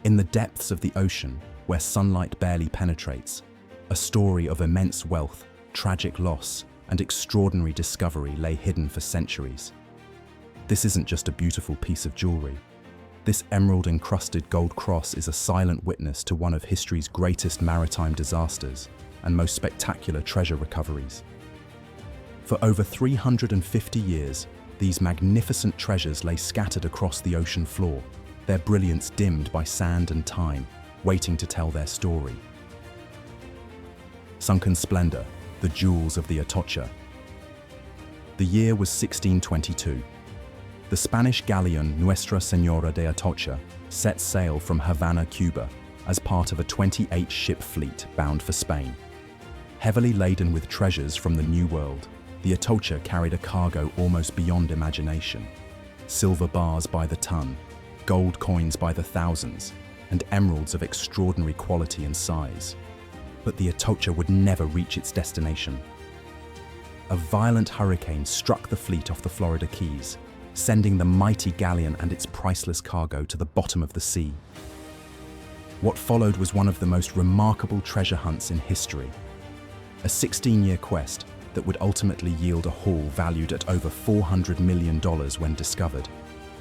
In the depths of the ocean, where sunlight barely penetrates, a story of immense wealth, tragic loss, and extraordinary discovery lay hidden for centuries. This isn't just a beautiful piece of jewelry. This emerald-encrusted gold cross is a silent witness to one of history's greatest maritime disasters and most spectacular treasure recoveries. For over 350 years, these magnificent treasures lay scattered across the ocean floor, their brilliance dimmed by sand and time, waiting to tell their story. Sunken splendor, the jewels of the Atocha. The year was 1622. The Spanish galleon Nuestra Señora de Atocha set sail from Havana, Cuba, as part of a 28-ship fleet bound for Spain. Heavily laden with treasures from the New World, the Atocha carried a cargo almost beyond imagination. Silver bars by the ton, gold coins by the thousands, and emeralds of extraordinary quality and size. But the Atocha would never reach its destination. A violent hurricane struck the fleet off the Florida Keys, sending the mighty galleon and its priceless cargo to the bottom of the sea. What followed was one of the most remarkable treasure hunts in history. A 16-year quest that would ultimately yield a haul valued at over $400 million when discovered,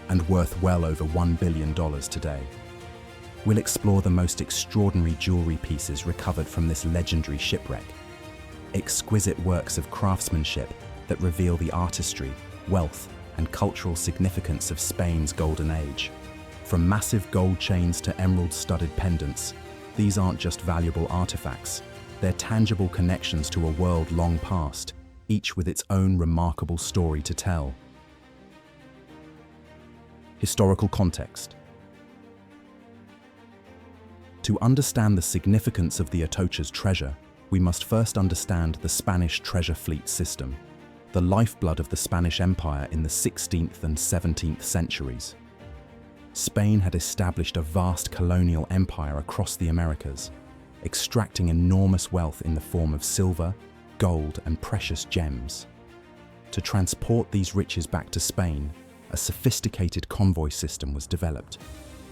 and worth well over $1 billion today. We'll explore the most extraordinary jewelry pieces recovered from this legendary shipwreck. Exquisite works of craftsmanship that reveal the artistry, wealth, and cultural significance of Spain's golden age. From massive gold chains to emerald-studded pendants, these aren't just valuable artifacts. They're tangible connections to a world long past, each with its own remarkable story to tell. Historical context. To understand the significance of the Atocha's treasure, we must first understand the Spanish treasure fleet system, the lifeblood of the Spanish Empire in the 16th and 17th centuries. Spain had established a vast colonial empire across the Americas, extracting enormous wealth in the form of silver, gold, and precious gems. To transport these riches back to Spain, a sophisticated convoy system was developed.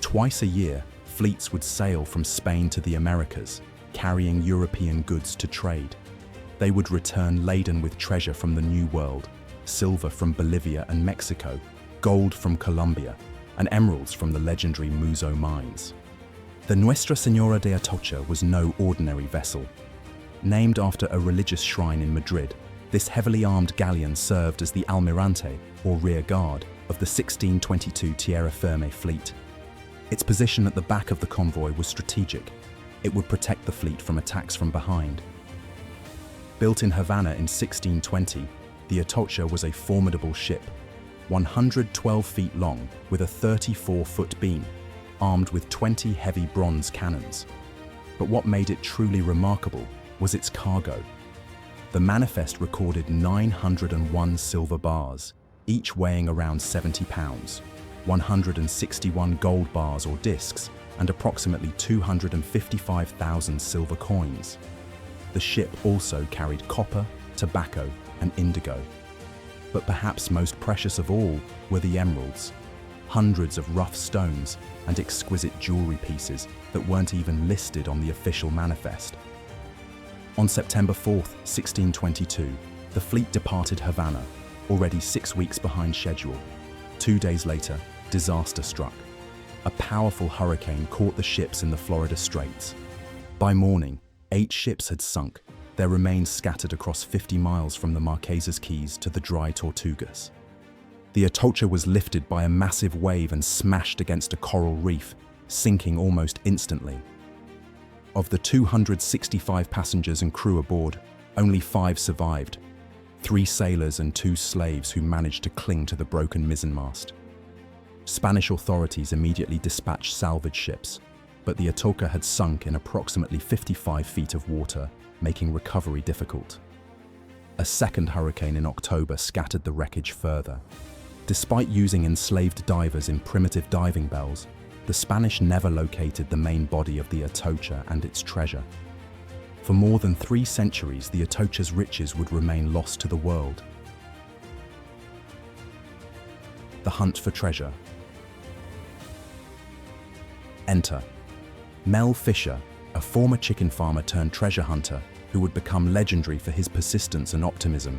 Twice a year, fleets would sail from Spain to the Americas, carrying European goods to trade. They would return laden with treasure from the New World, silver from Bolivia and Mexico, gold from Colombia, and emeralds from the legendary Muzo mines. The Nuestra Señora de Atocha was no ordinary vessel. Named after a religious shrine in Madrid, this heavily armed galleon served as the almirante, or rear guard, of the 1622 Tierra Firme fleet. Its position at the back of the convoy was strategic. It would protect the fleet from attacks from behind. Built in Havana in 1620, the Atocha was a formidable ship, 112 feet long with a 34-foot beam, armed with 20 heavy bronze cannons. But what made it truly remarkable was its cargo. The manifest recorded 901 silver bars, each weighing around 70 pounds, 161 gold bars or discs, and approximately 255,000 silver coins. The ship also carried copper, tobacco, and indigo. But perhaps most precious of all were the emeralds, hundreds of rough stones and exquisite jewelry pieces that weren't even listed on the official manifest. On September 4th, 1622, the fleet departed Havana, already 6 weeks behind schedule. 2 days later, disaster struck. A powerful hurricane caught the ships in the Florida Straits. By morning, 8 ships had sunk, their remains scattered across 50 miles from the Marquesas Keys to the dry Tortugas. The Atocha was lifted by a massive wave and smashed against a coral reef, sinking almost instantly. Of the 265 passengers and crew aboard, only 5 survived, 3 sailors and 2 slaves who managed to cling to the broken mizzenmast. Spanish authorities immediately dispatched salvage ships, but the Atocha had sunk in approximately 55 feet of water, making recovery difficult. A second hurricane in October scattered the wreckage further. Despite using enslaved divers in primitive diving bells, the Spanish never located the main body of the Atocha and its treasure. For more than 3 centuries, the Atocha's riches would remain lost to the world. The hunt for treasure. Enter Mel Fisher, a former chicken farmer turned treasure hunter who would become legendary for his persistence and optimism.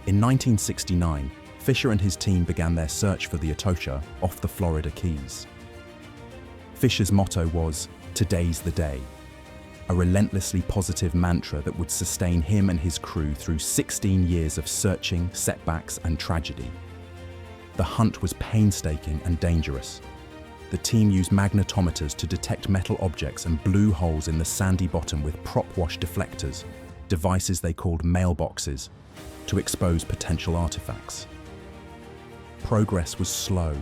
In 1969, Fisher and his team began their search for the Atocha off the Florida Keys. Fisher's motto was, "Today's the day," a relentlessly positive mantra that would sustain him and his crew through 16 years of searching, setbacks, and tragedy. The hunt was painstaking and dangerous. The team used magnetometers to detect metal objects and blew holes in the sandy bottom with prop-wash deflectors, devices they called mailboxes, to expose potential artifacts. Progress was slow.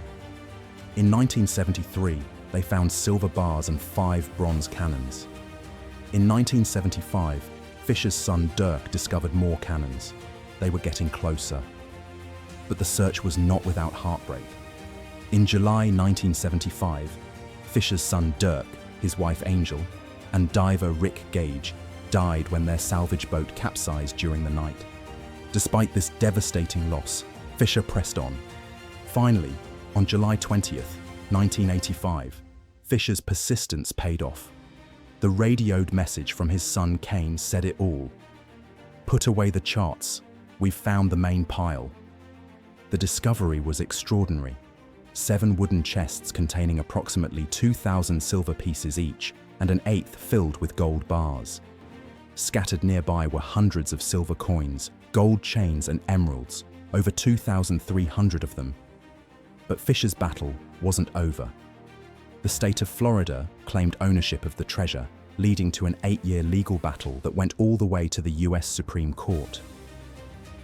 In 1973, they found silver bars and 5 bronze cannons. In 1975, Fisher's son Dirk discovered more cannons. They were getting closer. But the search was not without heartbreak. In July 1975, Fisher's son Dirk, his wife Angel, and diver Rick Gage died when their salvage boat capsized during the night. Despite this devastating loss, Fisher pressed on. Finally, on July 20th, 1985, Fisher's persistence paid off. The radioed message from his son Kane said it all. "Put away the charts. We've found the main pile." The discovery was extraordinary. 7 wooden chests containing approximately 2,000 silver pieces each, and an 8th filled with gold bars. Scattered nearby were hundreds of silver coins, gold chains and emeralds, over 2,300 of them. But Fisher's battle wasn't over. The state of Florida claimed ownership of the treasure, leading to an 8-year legal battle that went all the way to the US Supreme Court.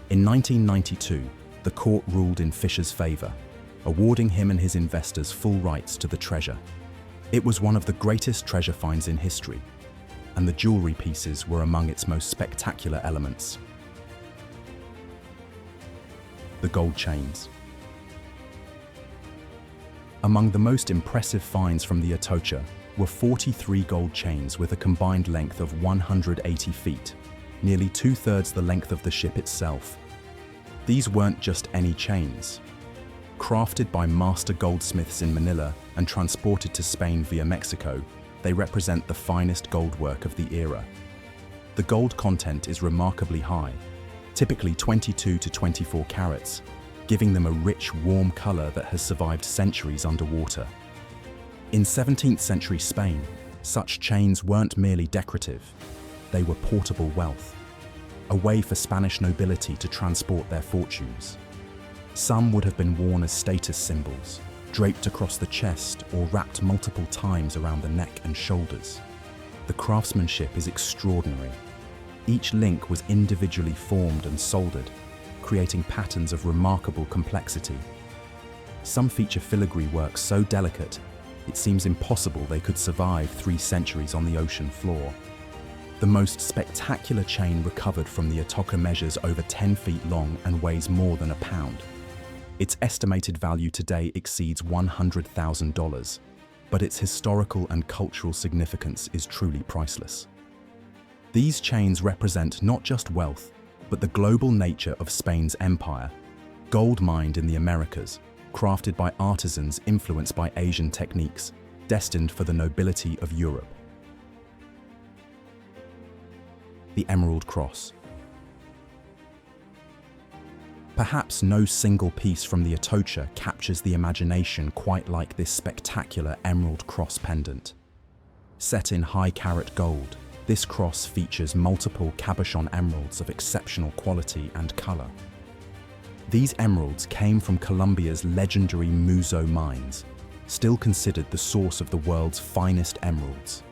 In 1992, the court ruled in Fisher's favor, awarding him and his investors full rights to the treasure. It was one of the greatest treasure finds in history, and the jewelry pieces were among its most spectacular elements. The gold chains. Among the most impressive finds from the Atocha were 43 gold chains with a combined length of 180 feet, nearly 2/3 the length of the ship itself. These weren't just any chains. Crafted by master goldsmiths in Manila and transported to Spain via Mexico, they represent the finest gold work of the era. The gold content is remarkably high, typically 22 to 24 carats, giving them a rich, warm color that has survived centuries underwater. In 17th century Spain, such chains weren't merely decorative, they were portable wealth, a way for Spanish nobility to transport their fortunes. Some would have been worn as status symbols, draped across the chest or wrapped multiple times around the neck and shoulders. The craftsmanship is extraordinary. Each link was individually formed and soldered, creating patterns of remarkable complexity. Some feature filigree work so delicate, it seems impossible they could survive 3 centuries on the ocean floor. The most spectacular chain recovered from the Atocha measures over 10 feet long and weighs more than a pound. Its estimated value today exceeds $100,000, but its historical and cultural significance is truly priceless. These chains represent not just wealth, but the global nature of Spain's empire, gold mined in the Americas, crafted by artisans influenced by Asian techniques, destined for the nobility of Europe. The Emerald Cross. Perhaps no single piece from the Atocha captures the imagination quite like this spectacular emerald cross pendant. Set in high-carat gold, this cross features multiple cabochon emeralds of exceptional quality and color. These emeralds came from Colombia's legendary Muzo mines, still considered the source of the world's finest emeralds.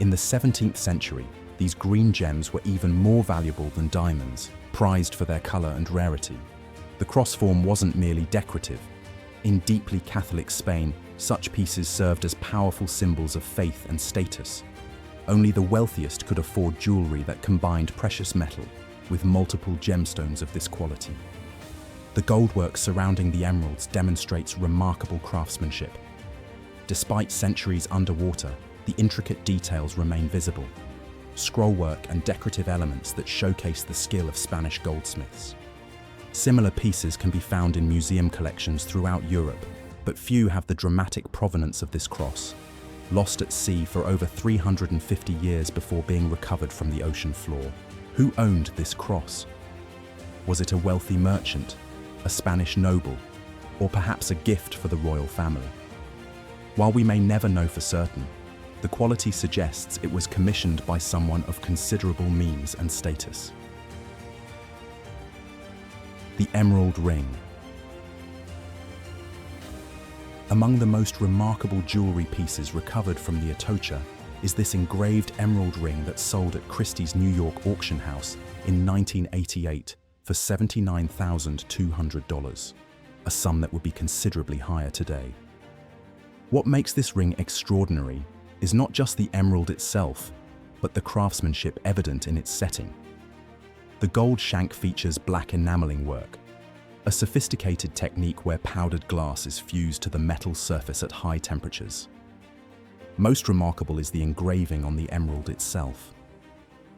In the 17th century, these green gems were even more valuable than diamonds, prized for their color and rarity. The cross form wasn't merely decorative. In deeply Catholic Spain, such pieces served as powerful symbols of faith and status. Only the wealthiest could afford jewelry that combined precious metal with multiple gemstones of this quality. The goldwork surrounding the emeralds demonstrates remarkable craftsmanship. Despite centuries underwater, the intricate details remain visible. Scrollwork and decorative elements that showcase the skill of Spanish goldsmiths. Similar pieces can be found in museum collections throughout Europe, but few have the dramatic provenance of this cross. lost at sea for over 350 years before being recovered from the ocean floor. Who owned this cross? Was it a wealthy merchant, a Spanish noble, or perhaps a gift for the royal family? While we may never know for certain, the quality suggests it was commissioned by someone of considerable means and status. The emerald ring. Among the most remarkable jewelry pieces recovered from the Atocha is this engraved emerald ring that sold at Christie's New York auction house in 1988 for $79,200, a sum that would be considerably higher today. What makes this ring extraordinary is not just the emerald itself, but the craftsmanship evident in its setting. The gold shank features black enameling work, a sophisticated technique where powdered glass is fused to the metal surface at high temperatures. Most remarkable is the engraving on the emerald itself.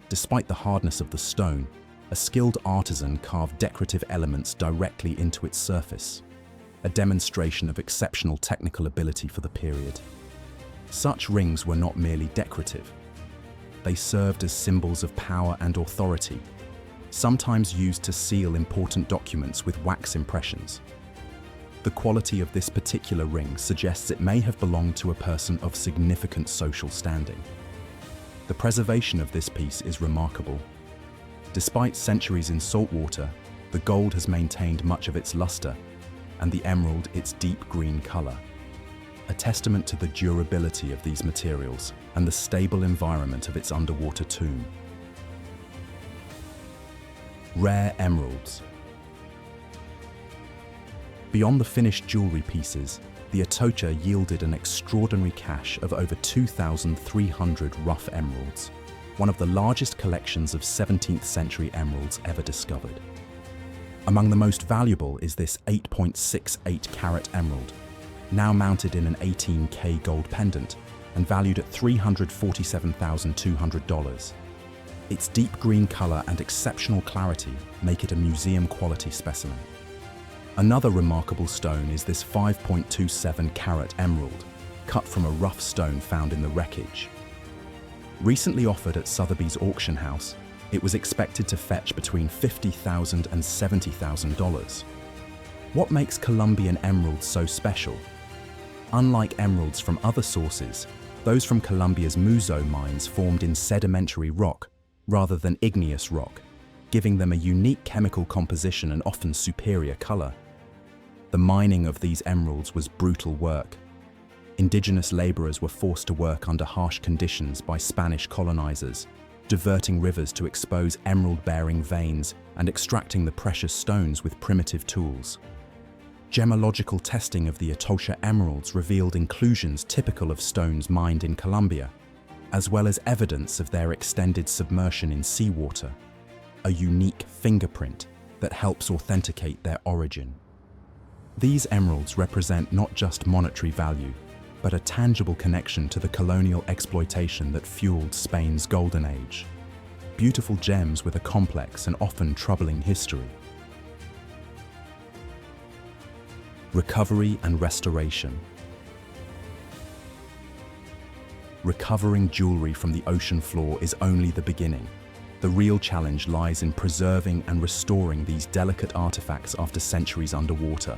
Despite the hardness of the stone, a skilled artisan carved decorative elements directly into its surface, a demonstration of exceptional technical ability for the period. Such rings were not merely decorative. They served as symbols of power and authority, sometimes used to seal important documents with wax impressions. The quality of this particular ring suggests it may have belonged to a person of significant social standing. The preservation of this piece is remarkable. Despite centuries in salt water, the gold has maintained much of its luster, and the emerald its deep green color, a testament to the durability of these materials and the stable environment of its underwater tomb. Rare emeralds. Beyond the finished jewelry pieces, the Atocha yielded an extraordinary cache of over 2,300 rough emeralds, one of the largest collections of 17th century emeralds ever discovered. Among the most valuable is this 8.68 carat emerald, now mounted in an 18K gold pendant and valued at $347,200. Its deep green color and exceptional clarity make it a museum-quality specimen. Another remarkable stone is this 5.27 carat emerald, cut from a rough stone found in the wreckage. Recently offered at Sotheby's auction house, it was expected to fetch between $50,000 and $70,000. What makes Colombian emeralds so special? Unlike emeralds from other sources, those from Colombia's Muzo mines formed in sedimentary rock rather than igneous rock, giving them a unique chemical composition and often superior color. The mining of these emeralds was brutal work. Indigenous laborers were forced to work under harsh conditions by Spanish colonizers, diverting rivers to expose emerald-bearing veins and extracting the precious stones with primitive tools. Gemological testing of the Atocha emeralds revealed inclusions typical of stones mined in Colombia, as well as evidence of their extended submersion in seawater, a unique fingerprint that helps authenticate their origin. These emeralds represent not just monetary value, but a tangible connection to the colonial exploitation that fueled Spain's golden age. Beautiful gems with a complex and often troubling history. Recovery and restoration. Recovering jewelry from the ocean floor is only the beginning. The real challenge lies in preserving and restoring these delicate artifacts after centuries underwater.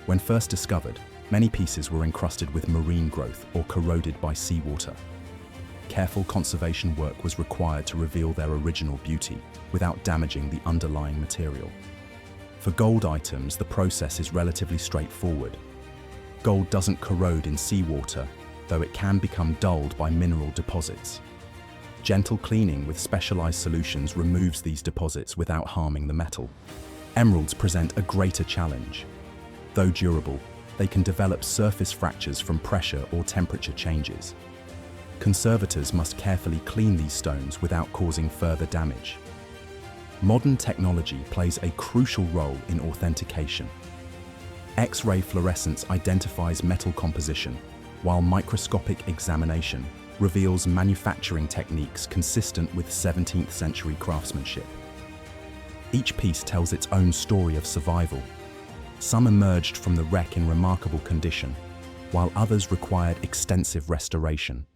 When first discovered, many pieces were encrusted with marine growth or corroded by seawater. Careful conservation work was required to reveal their original beauty without damaging the underlying material. For gold items, the process is relatively straightforward. Gold doesn't corrode in seawater, though it can become dulled by mineral deposits. Gentle cleaning with specialized solutions removes these deposits without harming the metal. Emeralds present a greater challenge. Though durable, they can develop surface fractures from pressure or temperature changes. Conservators must carefully clean these stones without causing further damage. Modern technology plays a crucial role in authentication. X-ray fluorescence identifies metal composition, while microscopic examination reveals manufacturing techniques consistent with 17th century craftsmanship. Each piece tells its own story of survival. Some emerged from the wreck in remarkable condition, while others required extensive restoration.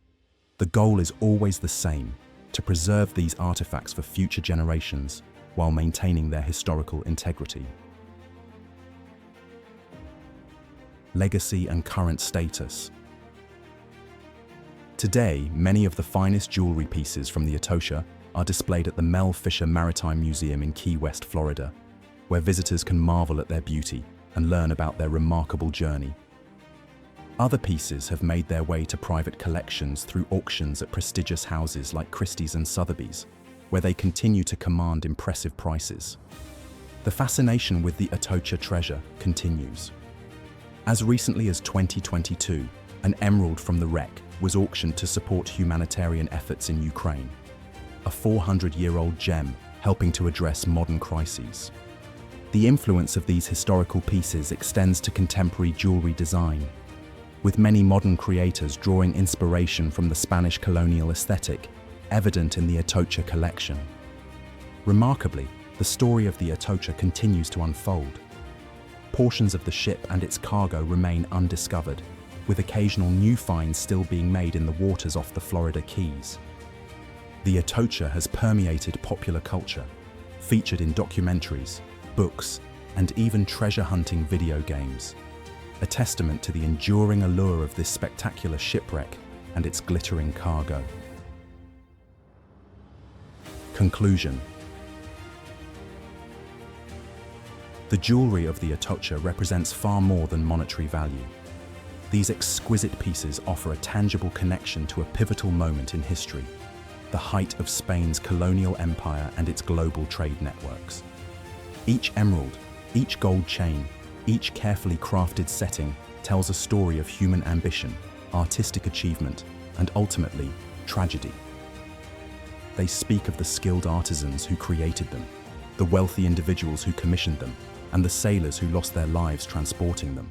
The goal is always the same: to preserve these artifacts for future generations while maintaining their historical integrity. Legacy and current status. Today, many of the finest jewelry pieces from the Atocha are displayed at the Mel Fisher Maritime Museum in Key West, Florida, where visitors can marvel at their beauty and learn about their remarkable journey. Other pieces have made their way to private collections through auctions at prestigious houses like Christie's and Sotheby's, where they continue to command impressive prices. The fascination with the Atocha treasure continues. As recently as 2022, an emerald from the wreck was auctioned to support humanitarian efforts in Ukraine, a 400-year-old gem helping to address modern crises. The influence of these historical pieces extends to contemporary jewelry design, with many modern creators drawing inspiration from the Spanish colonial aesthetic, evident in the Atocha collection. Remarkably, the story of the Atocha continues to unfold. Portions of the ship and its cargo remain undiscovered, with occasional new finds still being made in the waters off the Florida Keys. The Atocha has permeated popular culture, featured in documentaries, books, and even treasure hunting video games, a testament to the enduring allure of this spectacular shipwreck and its glittering cargo. Conclusion. The jewelry of the Atocha represents far more than monetary value. These exquisite pieces offer a tangible connection to a pivotal moment in history, the height of Spain's colonial empire and its global trade networks. Each emerald, each gold chain, each carefully crafted setting tells a story of human ambition, artistic achievement, and ultimately, tragedy. They speak of the skilled artisans who created them, the wealthy individuals who commissioned them, and the sailors who lost their lives transporting them.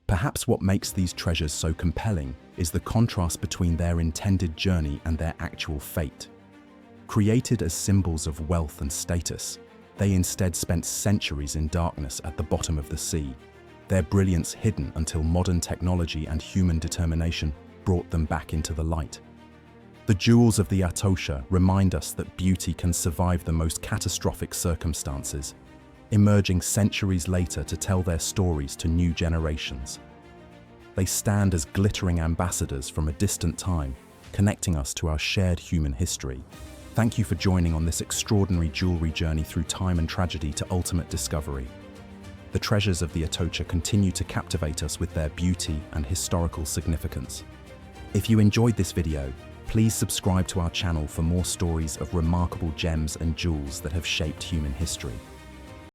Perhaps what makes these treasures so compelling is the contrast between their intended journey and their actual fate. Created as symbols of wealth and status, they instead spent centuries in darkness at the bottom of the sea, their brilliance hidden until modern technology and human determination brought them back into the light. The jewels of the Atocha remind us that beauty can survive the most catastrophic circumstances, emerging centuries later to tell their stories to new generations. They stand as glittering ambassadors from a distant time, connecting us to our shared human history. Thank you for joining on this extraordinary jewelry journey through time and tragedy to ultimate discovery. The treasures of the Atocha continue to captivate us with their beauty and historical significance. If you enjoyed this video, please subscribe to our channel for more stories of remarkable gems and jewels that have shaped human history.